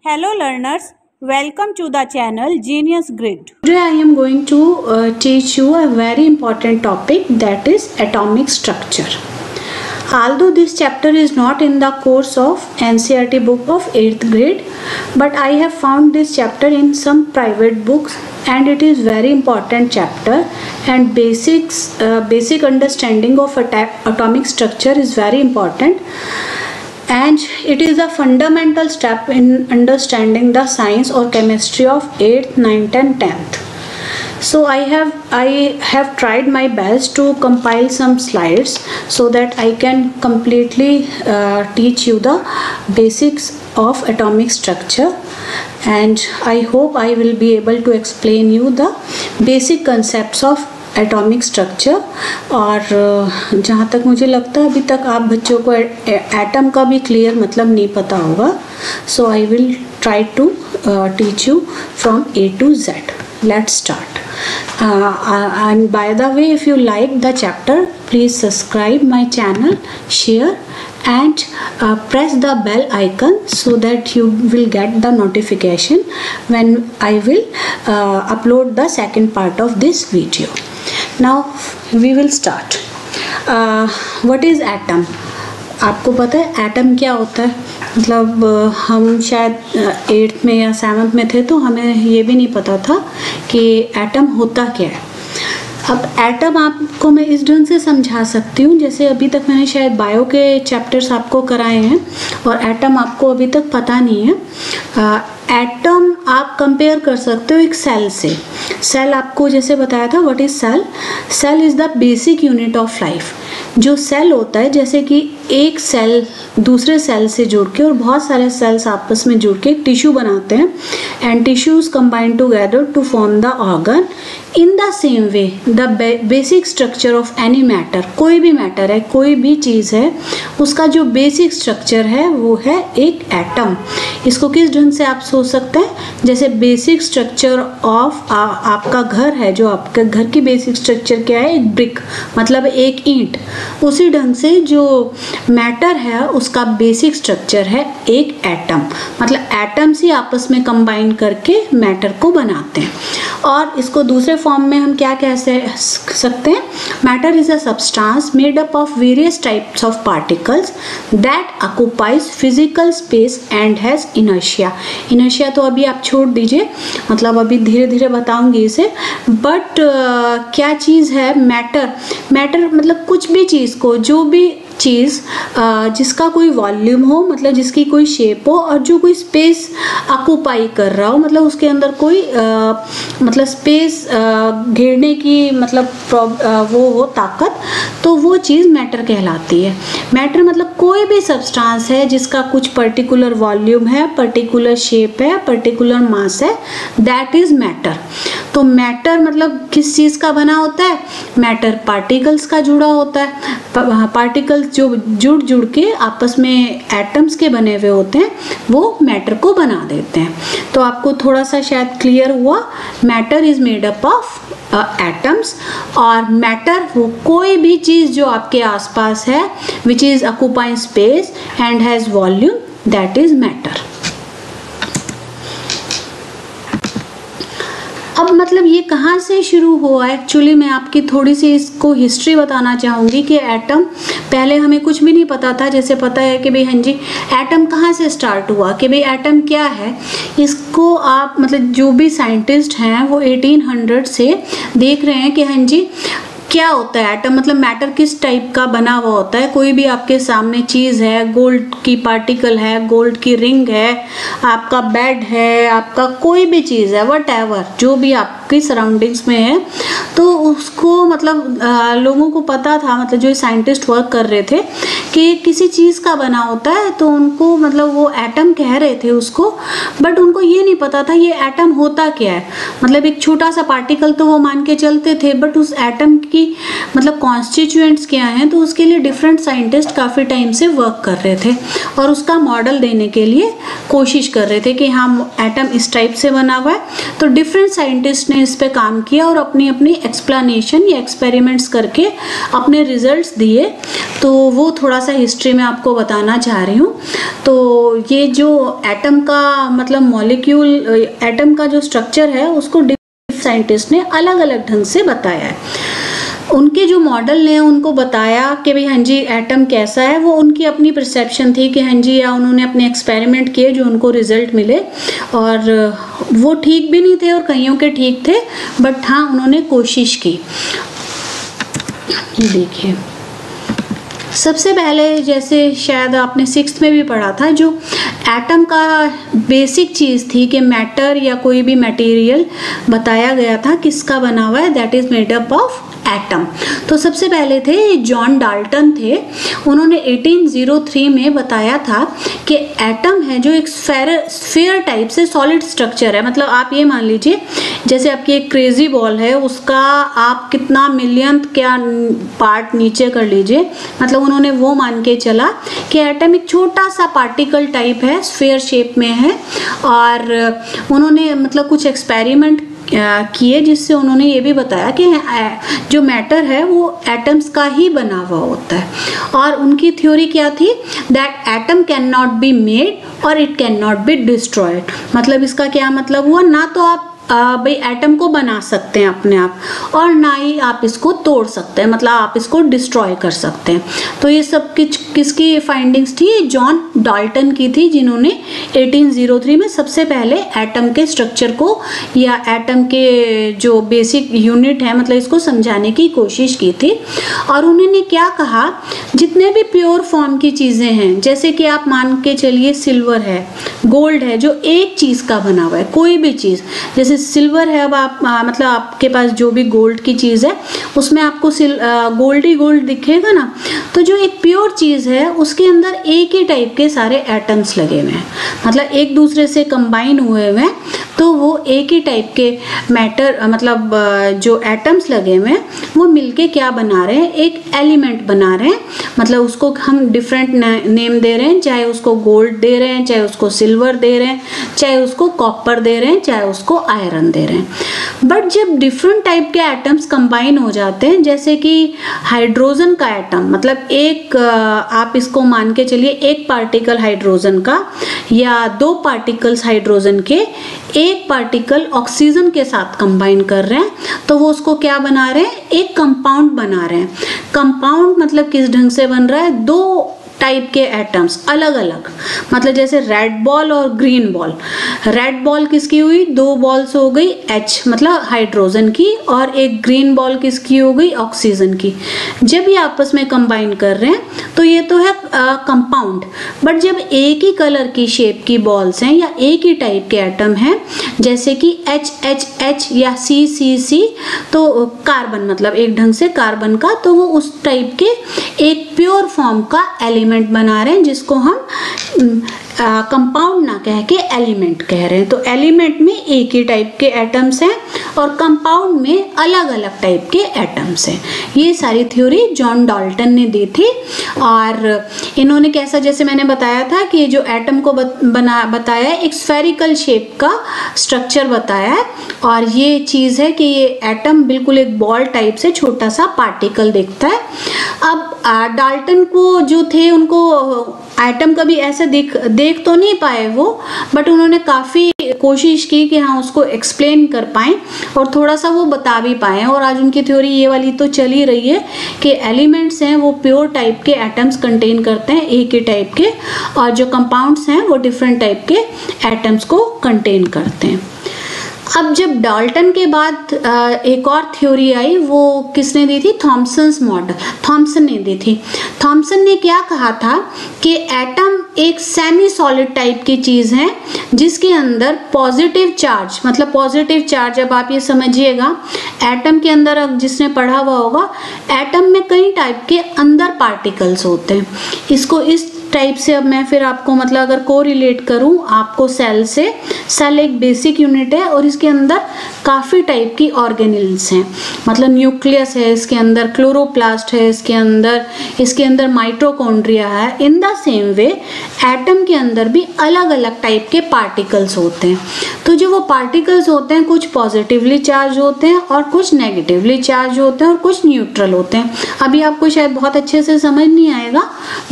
Hello learners, welcome to the channel Genius Grid. Today I am going to teach you a very important topic, that is atomic structure. Although this chapter is not in the course of NCERT book of 8th grade, but I have found this chapter in some private books and it is very important chapter, and basic understanding of atomic structure is very important. And it is a fundamental step in understanding the science or chemistry of 8th, 9th and 10th. So I have tried my best to compile some slides so that I can completely teach you the basics of atomic structure, and I hope I will be able to explain you the basic concepts of atomic structure. और जहाँ तक मुझे लगता है अभी तक आप बच्चों को एटम का भी क्लियर मतलब नहीं पता होगा. So I will try to teach you from A to Z. Let's start. And by the way, if you like the chapter, please subscribe my channel, share and press the bell icon so that you will get the notification when I will upload the second part of this video. Now we will start. What is atom? आपको पता है atom क्या होता है? मतलब हम शायद 8th में या 7th में थे तो हमें ये भी नहीं पता था कि एटम होता क्या है. अब एटम आपको मैं इस ढंग से समझा सकती हूँ, जैसे अभी तक मैंने शायद बायो के चैप्टर्स आपको कराए हैं और एटम आपको अभी तक पता नहीं है. एटम आप कंपेयर कर सकते हो एक सेल से. सेल आपको जैसे बताया था, what is cell? Cell is the basic unit of life. जो सेल होता है, जैसे कि एक सेल दूसरे सेल से जुड़ के और बहुत सारे सेल्स आपस में जुड़ के एक टिश्यू बनाते हैं, and tissues combine together to form the organ. In the same way the basic structure of any matter, कोई भी मैटर है, कोई भी चीज़ है, उसका जो बेसिक स्ट्रक्चर है वो है एक एटम. इसको किस ढंग से आप सोच सकते हैं, जैसे बेसिक स्ट्रक्चर ऑफ आपका घर है, जो आपका घर की बेसिक स्ट्रक्चर क्या है, एक ब्रिक मतलब एक ईंट. उसी ढंग से जो मैटर है उसका बेसिक स्ट्रक्चर है एक एटम. मतलब एटम्स ही आपस में कंबाइन करके मैटर को बनाते हैं. और इसको दूसरे फॉर्म में हम क्या कह सकते हैं, matter is a substance made up of various types of particles that occupies physical space and has inertia. Inertia तो अभी आप छोड़ दीजिए, मतलब अभी धीरे धीरे बताऊंगी इसे. बट क्या चीज़ है मैटर? मैटर मतलब कुछ भी चीज़ को, जो भी चीज़ जिसका कोई वॉल्यूम हो, मतलब जिसकी कोई शेप हो और जो कोई स्पेस ऑक्युपाई कर रहा हो, मतलब उसके अंदर कोई मतलब स्पेस घेरने की मतलब वो हो ताकत, तो वो चीज़ मैटर कहलाती है. मैटर मतलब कोई भी सब्सटेंस है जिसका कुछ पर्टिकुलर वॉल्यूम है, पर्टिकुलर शेप है, पर्टिकुलर मास है, दैट इज मैटर. तो मैटर मतलब किस चीज़ का बना होता है? मैटर पार्टिकल्स का जुड़ा होता है. पार्टिकल्स जो जुड़ के आपस में एटम्स के बने हुए होते हैं, वो मैटर को बना देते हैं. तो आपको थोड़ा सा शायद क्लियर हुआ. Matter is made up of atoms. और मैटर वो कोई भी चीज़ जो आपके आसपास है which is occupying space and has volume, that is matter. अब मतलब ये कहाँ से शुरू हुआ? एक्चुअली मैं आपकी थोड़ी सी इसको हिस्ट्री बताना चाहूँगी कि एटम पहले हमें कुछ भी नहीं पता था. जैसे पता है कि भाई हाँ जी एटम कहाँ से स्टार्ट हुआ, कि भाई एटम क्या है. इसको आप मतलब जो भी साइंटिस्ट हैं वो 1800 से देख रहे हैं कि हाँ जी क्या होता है एटम, मतलब मैटर किस टाइप का बना हुआ होता है. कोई भी आपके सामने चीज़ है, गोल्ड की पार्टिकल है, गोल्ड की रिंग है, आपका बेड है, आपका कोई भी चीज़ है, व्हाटएवर जो भी आपकी सराउंडिंग्स में है, तो उसको मतलब लोगों को पता था, मतलब जो साइंटिस्ट वर्क कर रहे थे कि किसी चीज़ का बना होता है, तो उनको मतलब वो एटम कह रहे थे उसको. बट उनको ये नहीं पता था ये एटम होता क्या है. मतलब एक छोटा सा पार्टिकल तो वो मान के चलते थे, बट उस एटम की मतलब कॉन्स्टिट्यूएंट्स क्या हैं, तो उसके लिए डिफरेंट साइंटिस्ट काफ़ी टाइम से वर्क कर रहे थे और उसका मॉडल देने के लिए कोशिश कर रहे थे कि हाँ एटम इस टाइप से बना हुआ है, तो डिफरेंट साइंटिस्ट ने इस पे काम किया और अपनी अपनी एक्सप्लेनेशन या एक्सपेरिमेंट्स करके अपने रिजल्ट्स दिए। तो वो थोड़ा सा हिस्ट्री में आपको बताना चाह रही हूँ। तो ये जो एटम का मतलब मॉलिक्यूल, एटम का जो स्ट्रक्चर है उसको डिफरेंट साइंटिस्ट ने अलग अलग ढंग से बताया है। उनके जो मॉडल ने उनको बताया कि भाई हाँ जी एटम कैसा है, वो उनकी अपनी परसेप्शन थी कि हाँ जी, या उन्होंने अपने एक्सपेरिमेंट किए जो उनको रिजल्ट मिले, और वो ठीक भी नहीं थे और कईयों के ठीक थे, बट हाँ उन्होंने कोशिश की। ये देखिए, सबसे पहले जैसे शायद आपने 6th में भी पढ़ा था, जो एटम का बेसिक चीज़ थी कि मैटर या कोई भी मटेरियल बताया गया था किसका बना हुआ है, that is made up of atom. तो सबसे पहले थे जॉन डाल्टन थे, उन्होंने 1803 में बताया था कि एटम है जो एक स्फीयर टाइप से सॉलिड स्ट्रक्चर है। मतलब आप ये मान लीजिए जैसे आपकी एक क्रेजी बॉल है, उसका आप कितना मिलियंथ क्या पार्ट नीचे कर लीजिए, मतलब उन्होंने वो मान के चला कि एटम एक छोटा सा पार्टिकल टाइप है, स्फीयर शेप में है। और उन्होंने मतलब कुछ एक्सपेरिमेंट किए जिससे उन्होंने ये भी बताया कि जो मैटर है वो एटम्स का ही बना हुआ होता है। और उनकी थ्योरी क्या थी, that atom can not be made और it can not be destroyed. मतलब इसका क्या मतलब हुआ, ना तो आप भाई एटम को बना सकते हैं अपने आप, और ना ही आप इसको तोड़ सकते हैं, मतलब आप इसको डिस्ट्रॉय कर सकते हैं। तो ये सब किसकी फाइंडिंग्स थी, जॉन डाल्टन की थी, जिन्होंने 1803 में सबसे पहले एटम के स्ट्रक्चर को या एटम के जो बेसिक यूनिट है मतलब इसको समझाने की कोशिश की थी। और उन्होंने क्या कहा, जितने भी प्योर फॉर्म की चीज़ें हैं, जैसे कि आप मान के चलिए सिल्वर है, गोल्ड है, जो एक चीज़ का बना हुआ है, कोई भी चीज़, जैसे सिल्वर है, अब आप मतलब आपके पास जो भी गोल्ड की चीज़ है उसमें आपको गोल्ड ही गोल्ड दिखेगा ना। तो जो एक प्योर चीज़ है उसके अंदर एक ही टाइप के सारे एटम्स लगे हुए हैं, मतलब एक दूसरे से कंबाइन हुए हुए हैं, तो वो एक ही टाइप के मैटर मतलब जो एटम्स लगे हुए हैं वो मिलके क्या बना रहे हैं, एक एलिमेंट बना रहे हैं। मतलब उसको हम डिफरेंट नेम दे रहे हैं, चाहे उसको गोल्ड दे रहे हैं, चाहे उसको सिल्वर दे रहे हैं, चाहे उसको कॉपर दे रहे हैं, चाहे उसको आयरन दे रहे हैं। बट जब डिफरेंट टाइप के एटम्स कंबाइन हो जाते हैं, जैसे कि हाइड्रोजन का एटम, मतलब एक आप इसको मान के चलिए एक पार्टिकल हाइड्रोजन का या दो पार्टिकल्स हाइड्रोजन के एक पार्टिकल ऑक्सीजन के साथ कंबाइन कर रहे हैं, तो वो उसको क्या बना रहे हैं, एक कंपाउंड बना रहे हैं। कंपाउंड मतलब किस ढंग से बन रहा है, दो टाइप के एटम्स अलग अलग, मतलब जैसे रेड बॉल और ग्रीन बॉल। रेड बॉल किसकी हुई, दो बॉल्स हो गई H मतलब हाइड्रोजन की, और एक ग्रीन बॉल किसकी हो गई, ऑक्सीजन की। जब ये आपस में कंबाइन कर रहे हैं तो ये तो है कंपाउंड। बट जब एक ही कलर की शेप की बॉल्स हैं या एक ही टाइप के एटम हैं, जैसे कि H या C, तो कार्बन मतलब एक ढंग से कार्बन का, तो वो उस टाइप के एक प्योर फॉर्म का एलिमेंट बना रहे हैं, जिसको हम कंपाउंड ना कह के एलिमेंट कह रहे हैं। तो एलिमेंट में एक ही टाइप के एटम्स हैं और कंपाउंड में अलग अलग टाइप के एटम्स हैं। ये सारी थ्योरी जॉन डाल्टन ने दी थी। और इन्होंने कैसा, जैसे मैंने बताया था कि जो एटम को बताया एक स्फेरिकल शेप का स्ट्रक्चर बताया है, और ये चीज़ है कि ये एटम बिल्कुल एक बॉल टाइप से छोटा सा पार्टिकल दिखता है। अब डाल्टन को जो थे उनको एटम कभी ऐसे देख तो नहीं पाए वो, बट उन्होंने काफ़ी कोशिश की कि हाँ उसको एक्सप्लेन कर पाएँ और थोड़ा सा वो बता भी पाएँ। और आज उनकी थ्योरी ये वाली तो चल ही रही है कि एलिमेंट्स हैं वो प्योर टाइप के एटम्स कंटेन करते हैं, एक ही टाइप के, और जो कंपाउंड्स हैं वो डिफरेंट टाइप के एटम्स को कंटेन करते हैं। अब जब डाल्टन के बाद एक और थ्योरी आई, वो किसने दी थी, थॉमसन्स मॉडल, थॉमसन ने दी थी। थॉमसन ने क्या कहा था कि एटम एक सेमी सॉलिड टाइप की चीज़ है जिसके अंदर पॉजिटिव चार्ज, मतलब पॉजिटिव चार्ज, अब आप ये समझिएगा एटम के अंदर, अब जिसने पढ़ा हुआ होगा, एटम में कई टाइप के अंदर पार्टिकल्स होते हैं। इसको इस टाइप से अब मैं फिर आपको मतलब अगर को रिलेट करूं आपको सेल से, सेल एक बेसिक यूनिट है और इसके अंदर काफ़ी टाइप की ऑर्गेनेल्स हैं, मतलब न्यूक्लियस है इसके अंदर, क्लोरोप्लास्ट है इसके अंदर माइटोकॉन्ड्रिया है। इन द सेम वे एटम के अंदर भी अलग अलग टाइप के पार्टिकल्स होते हैं। तो जो वो पार्टिकल्स होते हैं कुछ पॉजिटिवली चार्ज होते हैं और कुछ नेगेटिवली चार्ज होते हैं और कुछ न्यूट्रल होते हैं। अभी आपको शायद बहुत अच्छे से समझ नहीं आएगा,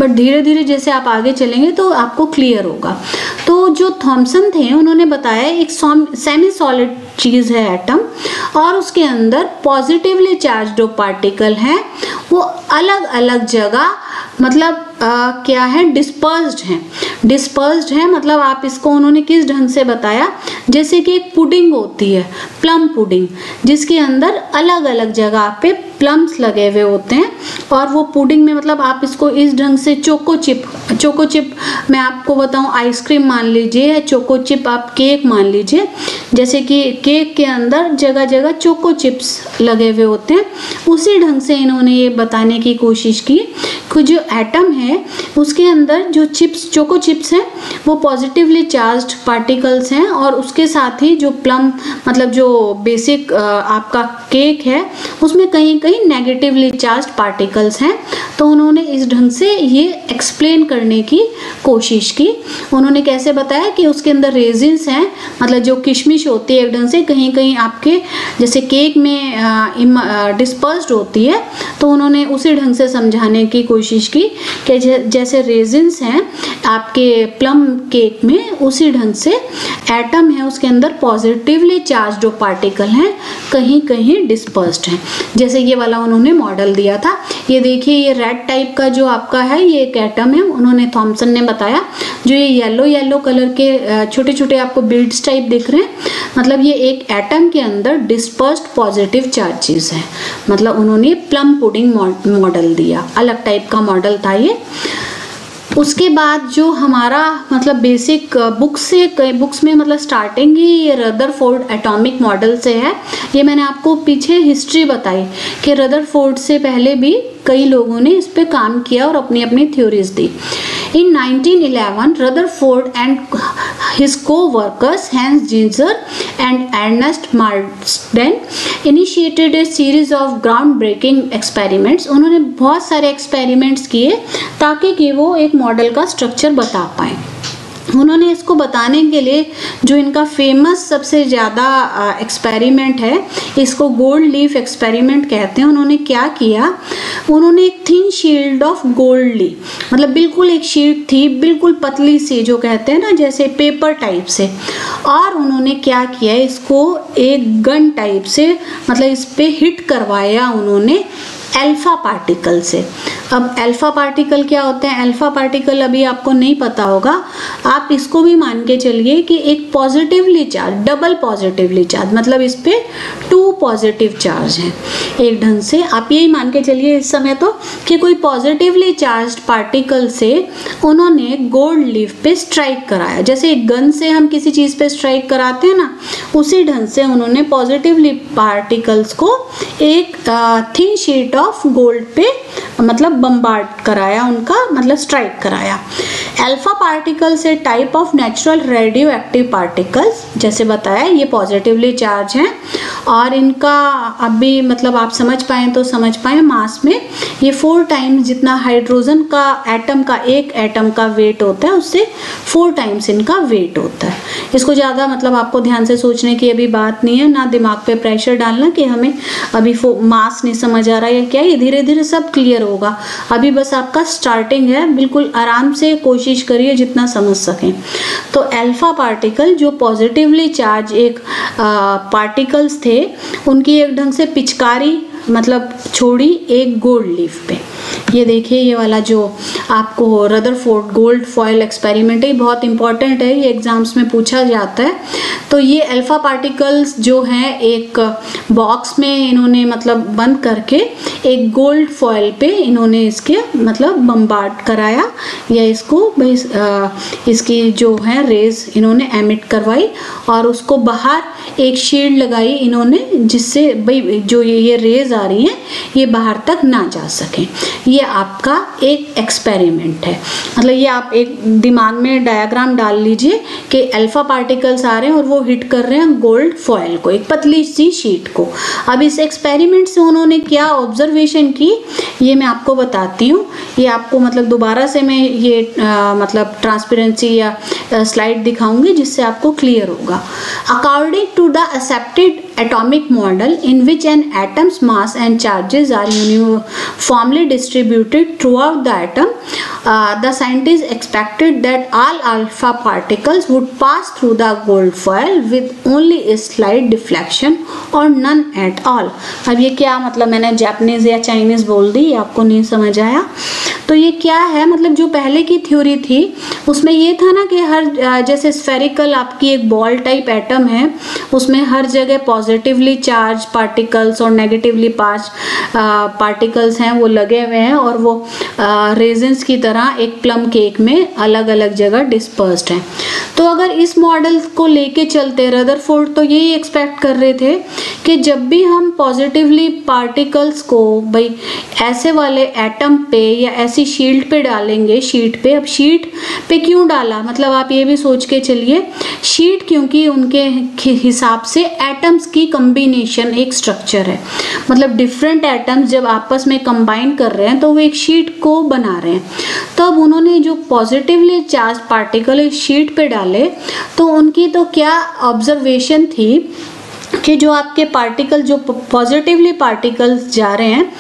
बट धीरे धीरे जैसे आप आगे चलेंगे तो आपको क्लियर होगा। तो जो थॉमसन थे उन्होंने बताया एक सेमी सॉलिड चीज़ है एटम, और उसके अंदर पॉजिटिवली चार्ज जो पार्टिकल हैं वो अलग अलग जगह मतलब क्या है, डिस्पर्स्ड है। मतलब आप इसको उन्होंने किस ढंग से बताया, जैसे कि एक पुडिंग होती है, प्लम पुडिंग, जिसके अंदर अलग अलग जगह पे प्लम्स लगे हुए होते हैं, और वो पुडिंग में मतलब आप इसको इस ढंग से चोको चिप मैं आपको बताऊं आइसक्रीम मान लीजिए, चोको चिप आप केक मान लीजिए, जैसे कि केक के अंदर जगह जगह चोको चिप्स लगे हुए होते हैं। उसी ढंग से इन्होंने ये बताने की कोशिश की कि जो एटम है उसके अंदर जो चिप्स, चोको चिप्स हैं, वो पॉजिटिवली चार्ज्ड पार्टिकल्स हैं, और उसके साथ ही जो प्लम मतलब जो बेसिक आपका केक है उसमें कहीं कहीं नेगेटिवली चार्ज्ड पार्टिकल्स हैं। तो उन्होंने इस ढंग से ये एक्सप्लेन करने की कोशिश की। उन्होंने कैसे बताया कि उसके अंदर रेजिन्स हैं, मतलब जो किशमिश होती है एक ढंग से कहीं कहीं आपके जैसे केक में डिस्पर्स्ड होती है, तो उन्होंने उसी ढंग से समझाने की कोशिश की कि जैसे रेजिन्स हैं आपके प्लम केक में, उसी ढंग से एटम है उसके अंदर पॉजिटिवली चार्ज जो पार्टिकल हैं कहीं कहीं डिस्पर्स्ड हैं। जैसे ये वाला उन्होंने मॉडल दिया था, ये देखिए ये रेड टाइप का जो आपका है ये एक एटम है, उन्होंने थॉमसन ने बताया। जो ये येलो कलर के छोटे छोटे आपको बीड्स टाइप दिख रहे हैं, मतलब ये एक एटम के अंदर डिस्पर्स्ड पॉजिटिव चार्जेस है। मतलब उन्होंने प्लम पुडिंग मॉडल दिया, अलग टाइप का मॉडल था ये। उसके बाद जो हमारा मतलब बेसिक बुक्स में मतलब स्टार्टिंग ही ये रदरफोर्ड एटॉमिक मॉडल से है। ये मैंने आपको पीछे हिस्ट्री बताई कि रदरफोर्ड से पहले भी कई लोगों ने इस पे काम किया और अपनी अपनी theories the. In 1911, Rutherford and his co-workers Hans Ginzer and Ernest Marsden initiated a series of groundbreaking experiments. उन्होंने बहुत सारे एक्सपेरिमेंट्स किए ताकि कि वो एक मॉडल का स्ट्रक्चर बता पाए। उन्होंने इसको बताने के लिए जो इनका फेमस सबसे ज़्यादा एक्सपेरिमेंट है, इसको गोल्ड लीफ एक्सपेरिमेंट कहते हैं। उन्होंने क्या किया, उन्होंने एक थिन शील्ड ऑफ गोल्ड ली, मतलब बिल्कुल एक शीट थी बिल्कुल पतली सी, जो कहते हैं ना जैसे पेपर टाइप से, और उन्होंने क्या किया, इसको एक गन टाइप से मतलब इस पे हिट करवाया उन्होंने अल्फा पार्टिकल से। अब अल्फा पार्टिकल क्या होते हैं, अल्फा पार्टिकल अभी आपको नहीं पता होगा, आप इसको भी मान के चलिए कि एक positively charge, double positively charge, मतलब इस पे 2 पॉजिटिव चार्ज हैं। एक ढंग से आप यही मान के चलिए इस समय तो कि कोई पॉजिटिवली चार्ज पार्टिकल से उन्होंने गोल्ड लीफ पे स्ट्राइक कराया, जैसे एक गन से हम किसी चीज़ पे स्ट्राइक कराते हैं ना, उसी ढंग से उन्होंने पॉजिटिवली पार्टिकल्स को एक थिन शीट ऑफ गोल्ड पे मतलब बम्बार्ड कराया, उनका मतलब स्ट्राइक कराया। अल्फा पार्टिकल से type of natural radio active particles, जैसे बताया ये पॉजिटिवली चार्ज हैं और इनका अभी मतलब आप समझ पाए तो समझ पाए, मास में ये 4 टाइम्स जितना हाइड्रोजन का एटम का, एक एटम का वेट होता है उससे 4 टाइम्स इनका वेट होता है। इसको ज़्यादा मतलब आपको ध्यान से सोचने की अभी बात नहीं है, ना दिमाग पे प्रेशर डालना कि हमें अभी मास नहीं समझ आ रहा है या क्या, ये धीरे धीरे सब क्लियर होगा। अभी बस आपका स्टार्टिंग है, बिल्कुल आराम से कोशिश करिए जितना समझ सकें। तो अल्फा पार्टिकल जो पॉजिटिवली चार्ज एक पार्टिकल्स थे, उनकी एक ढंग से पिचकारी मतलब छोड़ी एक गोल्ड लीफ पे। ये देखिए ये वाला जो आपको रदरफोर्ड गोल्ड फॉयल एक्सपेरिमेंट है, बहुत इंपॉर्टेंट है, ये एग्जाम्स में पूछा जाता है। तो ये अल्फा पार्टिकल्स जो हैं एक बॉक्स में इन्होंने मतलब बंद करके एक गोल्ड फॉयल पे इन्होंने इसके मतलब बम्बार्ड कराया, या इसको इसकी जो है रेज इन्होंने एमिट करवाई और उसको बाहर एक शील्ड लगाई इन्होंने, जिससे भाई जो ये रेज आ रही हैं ये बाहर तक ना जा सकें। ये आपका एक एक्सपेरिमेंट है। मतलब ये आप एक दिमाग में डायग्राम डाल लीजिए कि अल्फा पार्टिकल्स आ रहे हैं और वो हिट कर रहे हैं गोल्ड फॉयल को, एक पतली सी शीट को। अब इस एक्सपेरिमेंट से उन्होंने क्या ऑब्जर्वेशन की ये मैं आपको बताती हूँ। ये आपको मतलब दोबारा से मैं ये मतलब ट्रांसपेरेंसी या स्लाइड दिखाऊंगी जिससे आपको क्लियर होगा। According to the accepted atomic model in which an atom's mass and charges are uniformly distributed throughout the atom, the scientists expected that all alpha particles would pass through the gold foil with only a slight deflection or none at all। अब ये क्या मतलब, मैंने Japanese या Chinese बोल दी, आपको नहीं समझ आया तो ये क्या है। मतलब जो पहले की थ्योरी थी उसमें ये था ना कि हर जैसे स्फेरिकल आपकी एक बॉल टाइप एटम है, उसमें हर जगह पॉजिटिवली चार्ज पार्टिकल्स और नेगेटिवली पार्टिकल्स हैं वो लगे हुए हैं और वो रेजिन्स की तरह एक प्लम केक में अलग अलग जगह डिस्पर्स्ड हैं। तो अगर इस मॉडल को लेके चलते रदरफोर्ड तो यही एक्सपेक्ट कर रहे थे कि जब भी हम पॉजिटिवली पार्टिकल्स को भाई ऐसे वाले एटम पे या ऐसी शील्ड पे डालेंगे, शीट पे। अब शीट पे क्यों डाला, मतलब आप ये भी सोच के चलिए, शीट क्योंकि उनके हिसाब से एटम्स की कॉम्बिनेशन एक स्ट्रक्चर है। मतलब डिफरेंट एटम्स जब आपस में कंबाइन कर रहे हैं तो वो एक शीट को बना रहे हैं। तो अब उन्होंने जो पॉजिटिवली चार्ज पार्टिकल एक शीट पे डाले तो उनकी तो क्या ऑब्जर्वेशन थी कि जो आपके पार्टिकल जो पॉजिटिवली पार्टिकल्स जा रहे हैं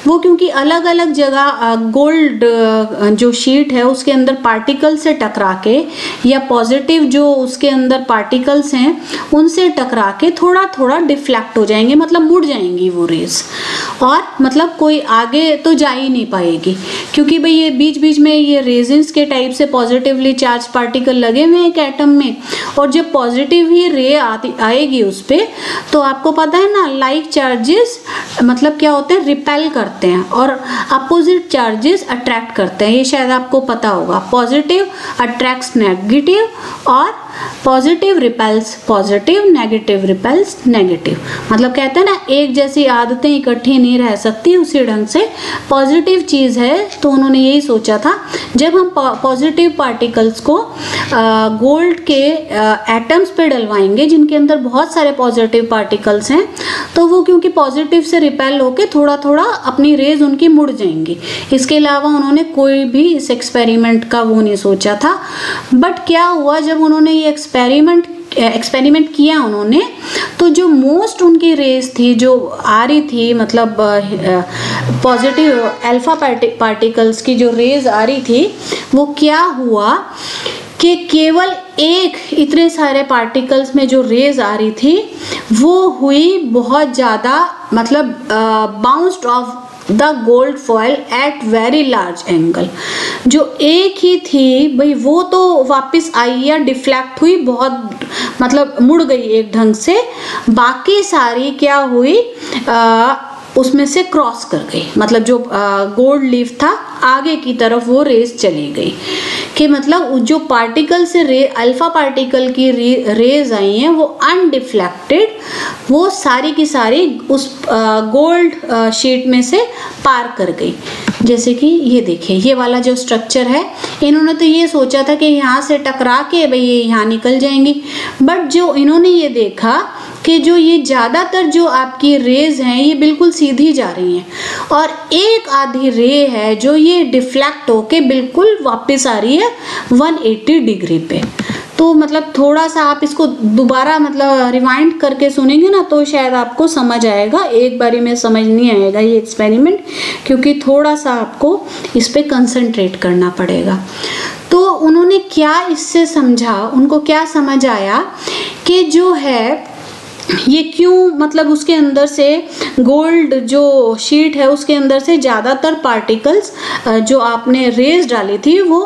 वो क्योंकि अलग अलग जगह गोल्ड जो शीट है उसके अंदर पार्टिकल से टकरा के या पॉजिटिव जो उसके अंदर पार्टिकल्स हैं उनसे टकरा के थोड़ा थोड़ा डिफ्लेक्ट हो जाएंगे, मतलब मुड़ जाएंगी वो रेस, और मतलब कोई आगे तो जा ही नहीं पाएगी क्योंकि भाई ये बीच बीच में ये रेजिन्स के टाइप से पॉजिटिवली चार्ज पार्टिकल लगे हुए हैं एक एटम में, और जब पॉजिटिव ही रे आएगी उस पर तो आपको पता है ना लाइक चार्जेस मतलब क्या होते हैं, रिपेल करते हैं और अपोजिट चार्जेस अट्रैक्ट करते हैं। ये शायद आपको पता होगा, पॉजिटिव अट्रैक्ट्स नेगेटिव और positive repels positive, negative repels negative. मतलब कहते हैं ना एक जैसी आदतें इकट्ठी नहीं रह सकती, उसी ढंग से पॉजिटिव चीज़ है तो उन्होंने यही सोचा था जब हम पॉजिटिव पार्टिकल्स को गोल्ड के एटम्स पे डलवाएंगे जिनके अंदर बहुत सारे पॉजिटिव पार्टिकल्स हैं तो वो क्योंकि पॉजिटिव से रिपेल होके थोड़ा थोड़ा अपनी रेज उनकी मुड़ जाएंगी। इसके अलावा उन्होंने कोई भी इस एक्सपेरिमेंट का वो नहीं सोचा था। बट क्या हुआ जब उन्होंने ये एक्सपेरिमेंट किया उन्होंने तो जो मोस्ट उनकी रेज थी जो आ रही थी मतलब पॉजिटिव अल्फा पार्टिकल्स की जो रेज आ रही थी वो क्या हुआ कि केवल एक इतने सारे पार्टिकल्स में जो रेज आ रही थी वो हुई बहुत ज़्यादा मतलब bounced off the gold foil at very large angle. जो एक ही थी भाई वो तो वापस आई या डिफ्लेक्ट हुई, बहुत मतलब मुड़ गई एक ढंग से, बाकी सारी क्या हुई उसमें से क्रॉस कर गई, मतलब जो गोल्ड लीफ था आगे की तरफ वो रेस चली गई कि मतलब जो पार्टिकल से अल्फा पार्टिकल की रेज आई हैं वो अनडिफ्लेक्टेड वो सारी की सारी उस गोल्ड शीट में से पार कर गई। जैसे कि ये देखिए ये वाला जो स्ट्रक्चर है, इन्होंने तो ये सोचा था कि यहाँ से टकरा के भाई ये यहाँ निकल जाएंगी, बट जो इन्होंने ये देखा कि जो ये ज़्यादातर जो आपकी रेज हैं ये बिल्कुल सीधी जा रही हैं और एक आधी रे है जो ये डिफ्लेक्ट होके बिल्कुल वापस आ रही है 180 डिग्री पे। तो मतलब थोड़ा सा आप इसको दोबारा मतलब रिवाइंड करके सुनेंगे ना तो शायद आपको समझ आएगा, एक बारी में समझ नहीं आएगा ये एक्सपेरिमेंट क्योंकि थोड़ा सा आपको इस पे कंसंट्रेट करना पड़ेगा। तो उन्होंने क्या इससे समझा, उनको क्या समझ आया कि जो है ये क्यों मतलब उसके अंदर से गोल्ड जो शीट है उसके अंदर से ज़्यादातर पार्टिकल्स जो आपने रेज डाली थी वो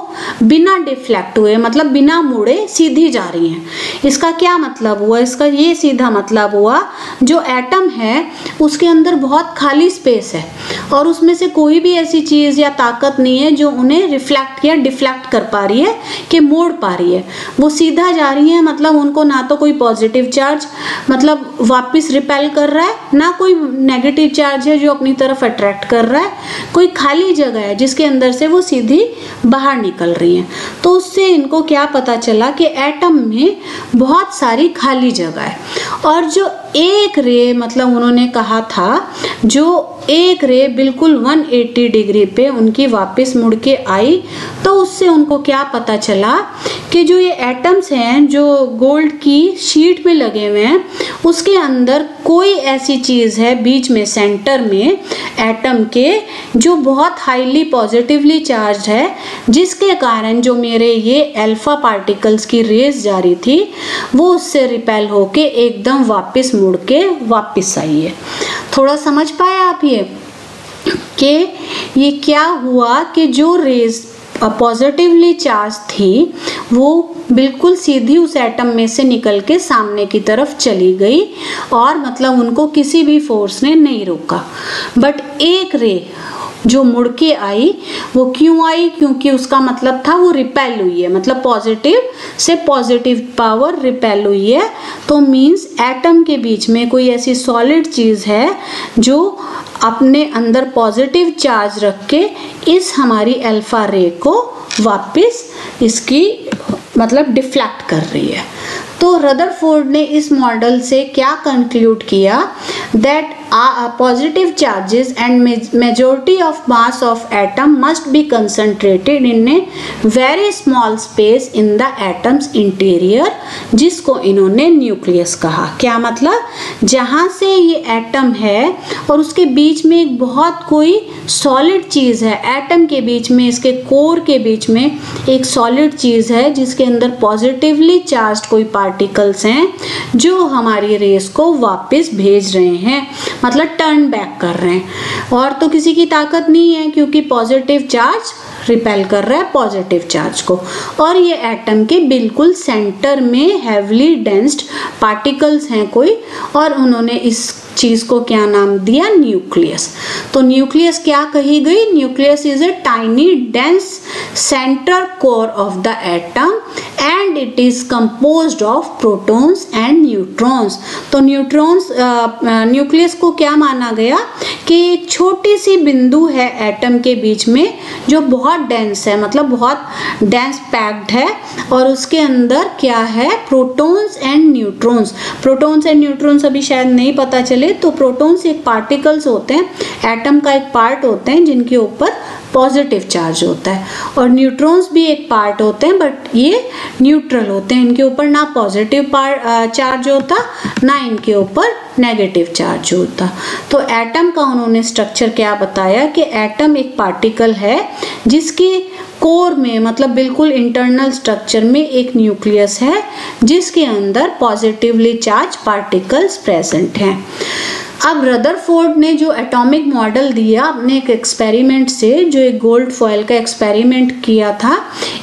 बिना डिफ्लेक्ट हुए मतलब बिना मुड़े सीधी जा रही हैं। इसका क्या मतलब हुआ, इसका ये सीधा मतलब हुआ जो एटम है उसके अंदर बहुत खाली स्पेस है और उसमें से कोई भी ऐसी चीज़ या ताकत नहीं है जो उन्हें रिफ्लेक्ट या डिफ्लेक्ट कर पा रही है, कि मोड़ पा रही है। वो सीधा जा रही है, मतलब उनको ना तो कोई पॉजिटिव चार्ज मतलब वापस रिपेल कर रहा है, ना कोई नेगेटिव चार्ज है जो अपनी तरफ अट्रैक्ट कर रहा है। कोई खाली जगह है जिसके अंदर से वो सीधी बाहर निकल रही हैं। तो उससे इनको क्या पता चला कि एटम में बहुत सारी खाली जगह है, और जो एक रे मतलब उन्होंने कहा था, जो एक रे बिल्कुल 180 डिग्री पे उनकी वापस मुड़ के आई, तो उससे उनको क्या पता चला कि जो ये एटम्स हैं जो गोल्ड की शीट में लगे हुए हैं, उसके अंदर कोई ऐसी चीज़ है बीच में सेंटर में एटम के जो बहुत हाईली पॉजिटिवली चार्ज है, जिसके कारण जो मेरे ये अल्फा पार्टिकल्स की रेस जा रही थी वो उससे रिपेल होके एकदम वापस मुड़ के वापस आई है। थोड़ा समझ पाए आप ये क्या हुआ कि जो रेस पॉजिटिवली चार्ज थी वो बिल्कुल सीधी उस एटम में से निकल के सामने की तरफ चली गई, और मतलब उनको किसी भी फोर्स ने नहीं रोका। बट एक रे जो मुड़ के आई, वो क्यों आई? क्योंकि उसका मतलब था वो रिपेल हुई है, मतलब पॉजिटिव से पॉजिटिव पावर रिपेल हुई है। तो मीन्स एटम के बीच में कोई ऐसी सॉलिड चीज़ है जो अपने अंदर पॉजिटिव चार्ज रख के इस हमारी अल्फा रे को वापस इसकी मतलब डिफ्लेक्ट कर रही है। तो रदरफोर्ड ने इस मॉडल से क्या कंक्लूड किया? That positive charges and majority of mass of atom must be concentrated in a very small space in the atoms interior, जिसको इन्होंने न्यूक्लियस कहा। क्या मतलब? जहाँ से ये एटम है और उसके बीच में एक बहुत कोई सॉलिड चीज़ है, एटम के बीच में, इसके कोर के बीच में एक सॉलिड चीज़ है जिसके अंदर पॉजिटिवली चार्ज्ड कोई पार्टिकल्स हैं जो हमारी रेस को वापस भेज रहे हैं, मतलब टर्न बैक कर रहे हैं। और तो किसी की ताकत नहीं है क्योंकि पॉजिटिव चार्ज रिपेल कर रहा है पॉजिटिव चार्ज को। और ये एटम के बिल्कुल सेंटर में हेवली डेंस्ड पार्टिकल्स हैं कोई, और उन्होंने इस चीज को क्या नाम दिया? न्यूक्लियस। तो न्यूक्लियस क्या कही गई? Nucleus is a tiny dense centre core of the atom and it is composed of protons and neutrons. तो न्यूक्लियस को क्या माना गया कि एक छोटी सी बिंदु है एटम के बीच में जो बहुत डेंस है, मतलब बहुत डेंस पैक्ड है, और उसके अंदर क्या है? Protons and neutrons. Protons and neutrons अभी शायद नहीं पता चले। तो प्रोटॉन्स एक पार्टिकल्स होते हैं, एटम का एक पार्ट होते हैं जिनके ऊपर पॉजिटिव चार्ज होता है, और न्यूट्रॉन्स भी एक पार्ट होते हैं बट ये न्यूट्रल होते हैं, इनके ऊपर ना पॉजिटिव चार्ज होता ना इनके ऊपर नेगेटिव चार्ज होता। तो एटम का उन्होंने स्ट्रक्चर क्या बताया कि एटम एक पार्टिकल है जिसके कोर में, मतलब बिल्कुल इंटरनल स्ट्रक्चर में एक न्यूक्लियस है जिसके अंदर पॉजिटिवली चार्ज पार्टिकल्स प्रेजेंट हैं। अब रदरफोर्ड ने जो एटॉमिक मॉडल दिया अपने एक एक्सपेरिमेंट से, जो एक गोल्ड फॉयल का एक्सपेरिमेंट किया था,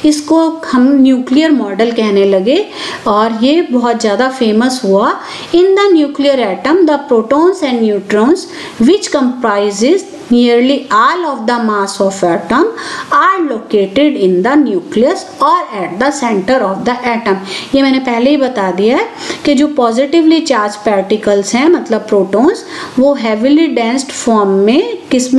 इसको हम न्यूक्लियर मॉडल कहने लगे और ये बहुत ज़्यादा फेमस हुआ। In the nuclear atom the protons and neutrons which comprises nearly all of the mass of atom are located in the nucleus or at the center of the atom। ये मैंने पहले ही बता दिया है कि जो पॉजिटिवली चार्ज पार्टिकल्स हैं, मतलब प्रोटॉन्स, वो हेविली डेंस्ड फॉर्म में किस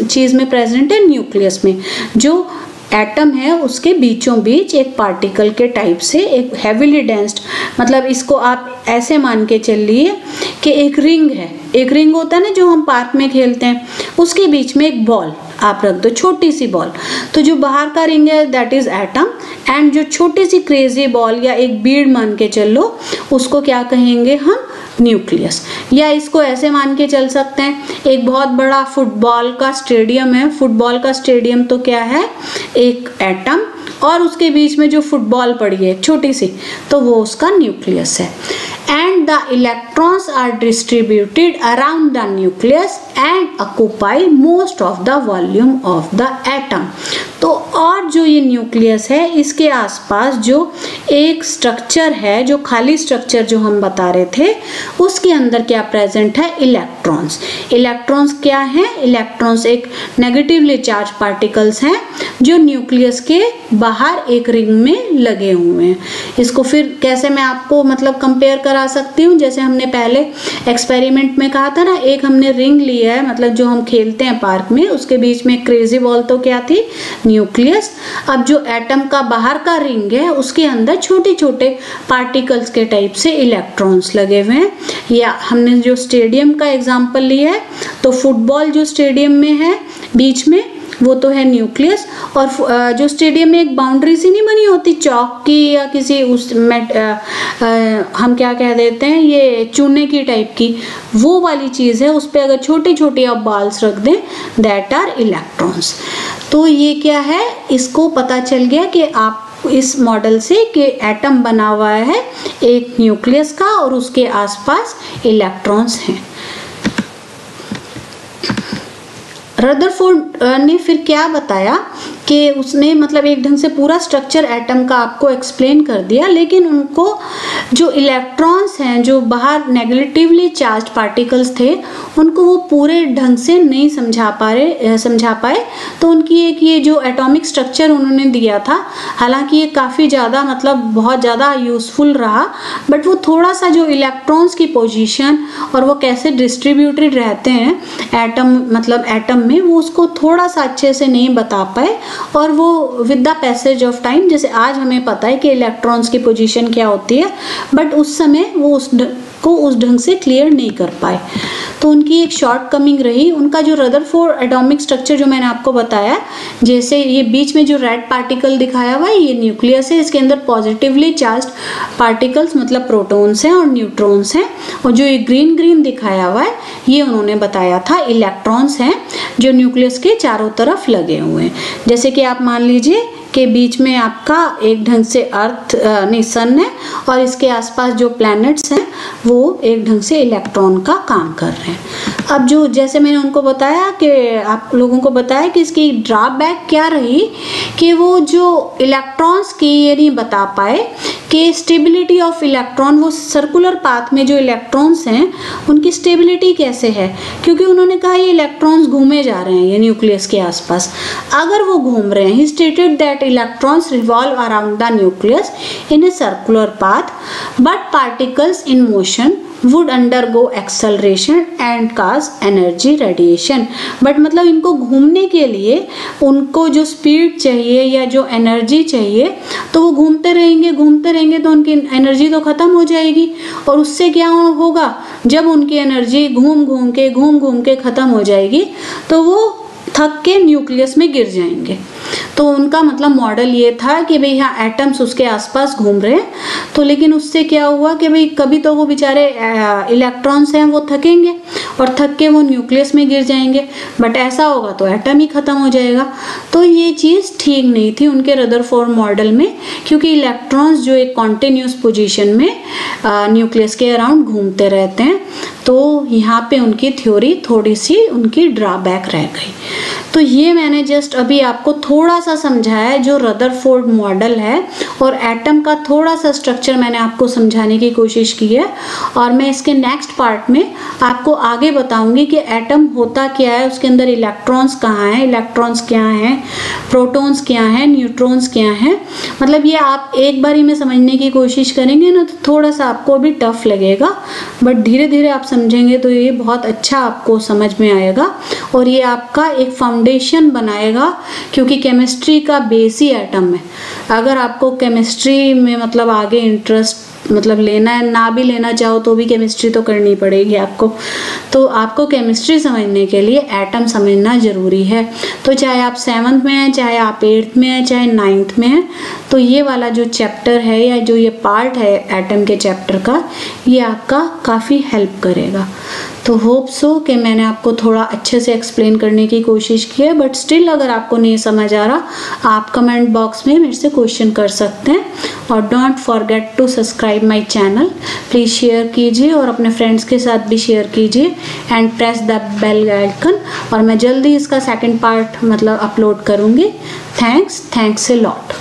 चीज़ में प्रेजेंट है? न्यूक्लियस में। जो एटम है उसके बीचों बीच एक पार्टिकल के टाइप से एक हेविली डेंस्ड, मतलब इसको आप ऐसे मान के चलिए कि एक रिंग है, एक रिंग होता है ना जो हम पार्क में खेलते हैं, उसके बीच में एक बॉल आप रख दो, छोटी सी बॉल। तो जो बाहर का रिंग है दैट इज एटम, एंड जो छोटी सी क्रेजी बॉल या एक बीड मान के चलो उसको क्या कहेंगे हम? न्यूक्लियस। या इसको ऐसे मान के चल सकते हैं, एक बहुत बड़ा फुटबॉल का स्टेडियम है, फुटबॉल का स्टेडियम तो क्या है? एक एटम, और उसके बीच में जो फुटबॉल पड़ी है छोटी सी, तो वो उसका न्यूक्लियस है। And the electrons are distributed around the nucleus and occupy most of the volume of the atom. तो और जो ये न्यूक्लियस है इसके आसपास जो एक स्ट्रक्चर है, जो खाली स्ट्रक्चर जो हम बता रहे थे, उसके अंदर क्या प्रेजेंट है? इलेक्ट्रॉन्स। इलेक्ट्रॉन्स क्या हैं? इलेक्ट्रॉन्स एक नेगेटिवली चार्ज पार्टिकल्स हैं जो न्यूक्लियस के बाहर एक रिंग में लगे हुए हैं। इसको फिर कैसे मैं आपको मतलब कंपेयर करा सकती हूँ, जैसे हमने पहले एक्सपेरिमेंट में कहा था ना, एक हमने रिंग लिया है, मतलब जो हम खेलते हैं पार्क में, उसके बीच में क्रेजी बॉल तो क्या थी? न्यूक्लियस। अब जो एटम का बाहर का रिंग है उसके अंदर छोटे छोटे पार्टिकल्स के टाइप से इलेक्ट्रॉन्स लगे हुए हैं। या हमने जो स्टेडियम का एग्जांपल लिया है, तो फुटबॉल जो स्टेडियम में है बीच में, वो तो है न्यूक्लियस। और जो स्टेडियम में एक बाउंड्री सी नहीं बनी होती चौक की या किसी उस हम क्या कह देते हैं, ये चूने की टाइप की, वो वाली चीज़ है। उस पर अगर छोटे छोटे आप बॉल्स रख दें, दैट आर इलेक्ट्रॉन्स। तो ये क्या है, इसको पता चल गया कि आप इस मॉडल से कि एटम बना हुआ है एक न्यूक्लियस का और उसके आसपास इलेक्ट्रॉन्स हैं। रदरफोर्ड ने फिर क्या बताया कि उसने मतलब एक ढंग से पूरा स्ट्रक्चर एटम का आपको एक्सप्लेन कर दिया, लेकिन उनको जो इलेक्ट्रॉन्स हैं, जो बाहर नेगेटिवली चार्ज पार्टिकल्स थे, उनको वो पूरे ढंग से नहीं समझा पाए। तो उनकी एक ये जो एटॉमिक स्ट्रक्चर उन्होंने दिया था, हालांकि ये काफ़ी ज़्यादा मतलब बहुत ज़्यादा यूज़फुल रहा, बट वो थोड़ा सा जो इलेक्ट्रॉन्स की पोजीशन और वो कैसे डिस्ट्रीब्यूटेड रहते हैं एटम मतलब एटम में, वो उसको थोड़ा सा अच्छे से नहीं बता पाए। और वो with the passage of time, जैसे आज हमें पता है कि इलेक्ट्रॉन्स की पोजीशन क्या होती है, बट उस समय वो उस ढंग से क्लियर नहीं कर पाए। तो उनकी एक शॉर्ट कमिंग रही। उनका जो रदरफोर्ड एटॉमिक स्ट्रक्चर जो मैंने आपको बताया, जैसे ये बीच में जो रेड पार्टिकल दिखाया हुआ है, ये न्यूक्लियस है, इसके अंदर पॉजिटिवली चार्ज पार्टिकल्स मतलब प्रोटॉन्स हैं और न्यूट्रॉन्स हैं। और जो ये ग्रीन दिखाया हुआ है, ये उन्होंने बताया था इलेक्ट्रॉन्स हैं जो न्यूक्लियस के चारों तरफ लगे हुए हैं। जैसे कि आप मान लीजिए के बीच में आपका एक ढंग से अर्थ नहीं सन है और इसके आसपास जो प्लैनेट्स हैं वो एक ढंग से इलेक्ट्रॉन का काम कर रहे हैं। अब जो जैसे मैंने उनको बताया कि आप लोगों को बताया कि इसकी ड्रॉबैक क्या रही कि वो जो इलेक्ट्रॉन्स की ये नहीं बता पाए कि स्टेबिलिटी ऑफ इलेक्ट्रॉन, वो सर्कुलर पाथ में जो इलेक्ट्रॉन्स हैं उनकी स्टेबिलिटी कैसे है, क्योंकि उन्होंने कहा ये इलेक्ट्रॉन्स घूमे जा रहे हैं ये न्यूक्लियस के आसपास। अगर वो घूम रहे हैं, ही stated that electrons revolve around the nucleus in a circular path, but particles in motion would undergo acceleration and cause energy radiation। But मतलब इनको घूमने के लिए उनको जो स्पीड चाहिए या जो एनर्जी चाहिए, तो वो घूमते रहेंगे तो उनकी एनर्जी तो ख़त्म हो जाएगी। और उससे क्या होगा, जब उनकी एनर्जी घूम घूम के ख़त्म हो जाएगी तो वो थक के न्यूक्लियस में गिर जाएंगे। तो उनका मतलब मॉडल ये था कि भाई यहाँ एटम्स उसके आसपास घूम रहे हैं, तो लेकिन उससे क्या हुआ कि भाई कभी तो वो बेचारे इलेक्ट्रॉन्स हैं वो थकेंगे और थक के वो न्यूक्लियस में गिर जाएंगे, बट ऐसा होगा तो एटम ही ख़त्म हो जाएगा। तो ये चीज़ ठीक नहीं थी उनके रदरफोर्ड मॉडल में, क्योंकि इलेक्ट्रॉन्स जो एक कॉन्टिन्यूस पोजीशन में न्यूक्लियस के अराउंड घूमते रहते हैं। तो यहाँ पे उनकी थ्योरी थोड़ी सी उनकी ड्रॉबैक रह गई। तो ये मैंने जस्ट अभी आपको थोड़ा सा समझाया जो रदरफोर्ड मॉडल है, और एटम का थोड़ा सा स्ट्रक्चर मैंने आपको समझाने की कोशिश की है। और मैं इसके नेक्स्ट पार्ट में आपको आगे बताऊंगी कि एटम होता क्या है, उसके अंदर इलेक्ट्रॉन्स कहाँ हैं, इलेक्ट्रॉन्स क्या हैं, प्रोटॉन्स क्या हैं, न्यूट्रॉन्स क्या हैं। मतलब ये आप एक बारी में समझने की कोशिश करेंगे ना तो थोड़ा सा आपको भी टफ लगेगा, बट धीरे धीरे आप समझेंगे तो ये बहुत अच्छा आपको समझ में आएगा और ये आपका एक फाउंडेशन बनाएगा, क्योंकि केमिस्ट्री का बेस ही एटम है। अगर आपको केमिस्ट्री में मतलब आगे इंटरेस्ट मतलब लेना है, ना भी लेना चाहो तो भी केमिस्ट्री तो करनी पड़ेगी आपको। तो आपको केमिस्ट्री समझने के लिए एटम समझना ज़रूरी है। तो चाहे आप 7th में हैं, चाहे आप 8th में हैं, चाहे 9th में हैं, तो ये वाला जो चैप्टर है या जो ये पार्ट है एटम के चैप्टर का, ये आपका काफ़ी हेल्प करेगा। तो होप सो कि मैंने आपको थोड़ा अच्छे से एक्सप्लेन करने की कोशिश की है, बट स्टिल अगर आपको नहीं समझ आ रहा आप कमेंट बॉक्स में मेरे से क्वेश्चन कर सकते हैं। और don't forget to subscribe my channel, please share कीजिए और अपने फ्रेंड्स के साथ भी शेयर कीजिए and press the bell icon. और मैं जल्दी इसका सेकंड पार्ट मतलब अपलोड करूँगी। Thanks a lot.